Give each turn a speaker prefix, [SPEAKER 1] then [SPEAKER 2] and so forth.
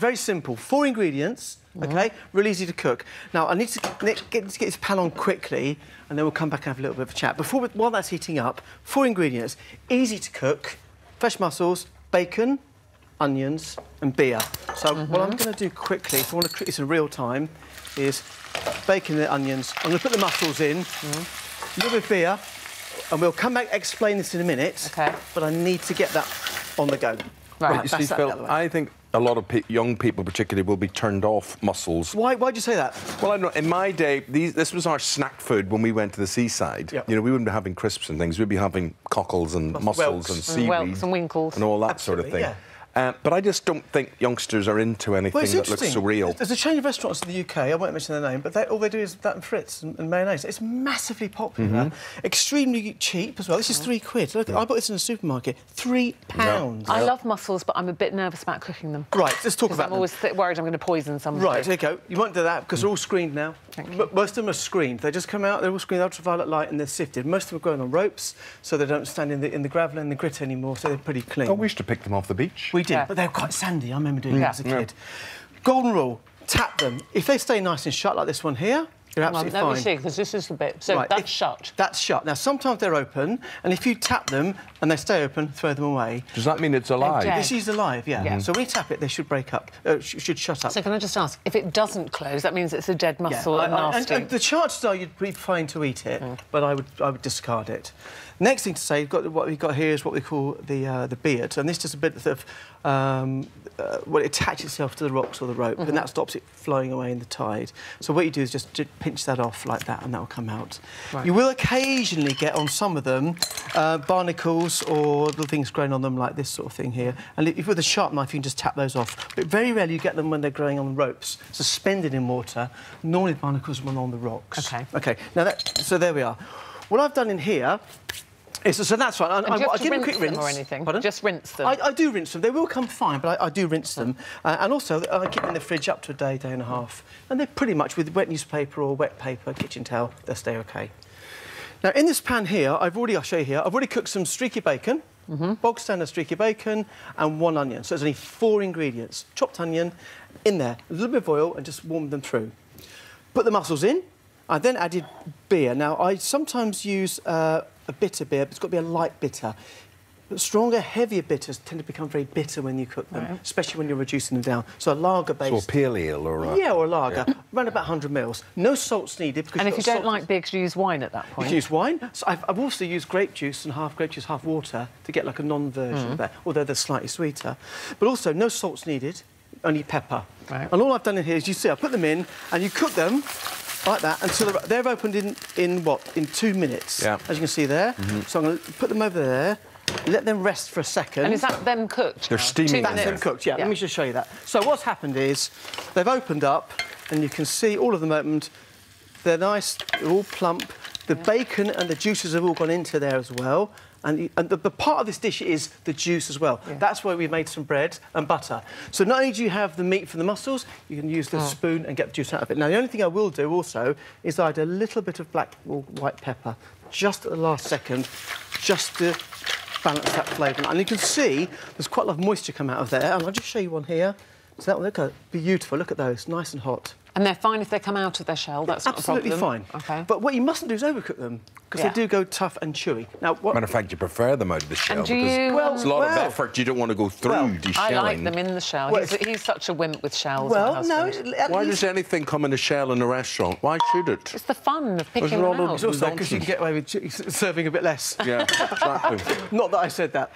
[SPEAKER 1] very simple. 4 ingredients, OK? Really easy to cook. Now, I need to get this pan on quickly, and then we'll come back and have a little bit of a chat. While that's heating up, 4 ingredients, easy to cook, fresh mussels, bacon, onions and beer. So what I'm going to do quickly, if I want to cook this in real time, is bacon and onions. I'm going to put the mussels in, a little bit of beer, and we'll come back explain this in a minute. OK. But I need to get that on the go.
[SPEAKER 2] Right. You see, Phil, I think a lot of young people, particularly, will be turned off mussels.
[SPEAKER 1] Why'd you say that?
[SPEAKER 2] Well, I don't know. In my day, this was our snack food when we went to the seaside. Yep. You know, we wouldn't be having crisps and things. We'd be having cockles and mussels and seaweed.
[SPEAKER 3] Whelks and winkles.
[SPEAKER 2] And all that sort of thing. Yeah. But I just don't think youngsters are into anything that looks surreal.
[SPEAKER 1] There's a chain of restaurants in the UK, I won't mention their name, but all they do is that and Fritz and mayonnaise. It's massively popular, extremely cheap as well. This is £3. Look, I bought this in a supermarket, £3.
[SPEAKER 3] Yep. I love mussels, but I'm a bit nervous about cooking them.
[SPEAKER 1] Right, let's talk about them.
[SPEAKER 3] I'm always worried I'm going to poison somebody.
[SPEAKER 1] Right, there you go. You won't do that because they're all screened now. Most of them are screened. They just come out, they're all screened ultraviolet light and they're sifted. Most of them are growing on ropes, so they don't stand in the gravel and the grit anymore, so they're pretty clean.
[SPEAKER 2] Oh, we used to pick them off the beach.
[SPEAKER 1] We did, but they were quite sandy. I remember doing it as a kid. Golden rule, tap them. If they stay nice and shut like this one here, you're absolutely fine.
[SPEAKER 3] Let me see, because this is the bit. So that's shut.
[SPEAKER 1] That's shut. Now, sometimes they're open, and if you tap them and they stay open, throw them away.
[SPEAKER 2] Does that mean it's alive?
[SPEAKER 1] This is alive, yeah. So when you tap it, they should break up, should shut up.
[SPEAKER 3] So can I just ask, if it doesn't close, that means it's a dead mussel and nasty?
[SPEAKER 1] And the chances are you'd be fine to eat it, but I would discard it. Next thing to say, what we've got here is what we call the beard, and this is just a bit of well, it attaches itself to the rocks or the rope, and that stops it flowing away in the tide. So what you do is just pinch that off like that, and that will come out. Right. You will occasionally get on some of them barnacles or little things growing on them like this sort of thing here. And if with a sharp knife, you can just tap those off. But very rarely you get them when they're growing on ropes, suspended in water. Normally the barnacles run on the rocks.
[SPEAKER 3] OK.
[SPEAKER 1] OK, now so there we are. What I've done in here so that's fine.
[SPEAKER 3] I'll
[SPEAKER 1] give them a quick rinse.
[SPEAKER 3] Or anything?
[SPEAKER 1] Pardon?
[SPEAKER 3] Just rinse them?
[SPEAKER 1] I do rinse them. They will come fine, but I do rinse them. And also, I keep them in the fridge up to a day, day and a half. And they're pretty much, with wet newspaper or wet paper, kitchen towel, they'll stay OK. Now, in this pan here, I'll show you here, I've already cooked some streaky bacon, bog standard streaky bacon, and 1 onion. So there's only 4 ingredients. Chopped onion in there, a little bit of oil, and just warm them through. Put the mussels in. I then added beer. Now, I sometimes use a bitter beer, but it's got to be a light bitter. But stronger, heavier bitters tend to become very bitter when you cook them, especially when you're reducing them down. So a lager-based...
[SPEAKER 2] So a pale ale or a...
[SPEAKER 1] Yeah, or a lager. Around about 100 mils. No salt's needed. Because
[SPEAKER 3] and if you don't like beer, could you use wine at that point?
[SPEAKER 1] You can use wine. So I've also used grape juice and half grape juice, half water to get like a non-version of that, although they're slightly sweeter. But also, no salt's needed, only pepper. Right. And all I've done in here is, you see, I put them in and you cook them like that until they're opened in 2 minutes. Yeah. As you can see there. So I'm going to put them over there, let them rest for a second.
[SPEAKER 3] And is that them cooked?
[SPEAKER 2] They're steaming.
[SPEAKER 1] That's them cooked, yeah. Let me just show you that. So what's happened is they've opened up, and you can see all of them opened. They're nice, they're all plump. The bacon and the juices have all gone into there as well. And the part of this dish is the juice as well. Yeah. That's why we made some bread and butter. So not only do you have the meat from the mussels, you can use the spoon and get the juice out of it. Now, the only thing I will do also is add a little bit of black or white pepper just at the last second, just to balance that flavour. And you can see there's quite a lot of moisture come out of there. And I'll just show you one here. So that one, look at it, beautiful. Look at those, nice and hot.
[SPEAKER 3] And they're fine if they come out of their shell, that's not a problem?
[SPEAKER 1] Absolutely fine.
[SPEAKER 3] OK.
[SPEAKER 1] But what you mustn't do is overcook them, because they do go tough and chewy. Now,
[SPEAKER 2] Matter of fact, you prefer them out of the shell.
[SPEAKER 3] And do you...
[SPEAKER 2] It's a lot of effort. You don't want to go through deshelling.
[SPEAKER 3] I like them in the shell. Well, he's such a wimp with shells.
[SPEAKER 1] Well, no...
[SPEAKER 2] Why does anything come in a shell in a restaurant? Why should it?
[SPEAKER 3] It's the fun of picking them out.
[SPEAKER 1] It's also because you can get away with serving a bit less.
[SPEAKER 2] Yeah, exactly.
[SPEAKER 1] Not that I said that.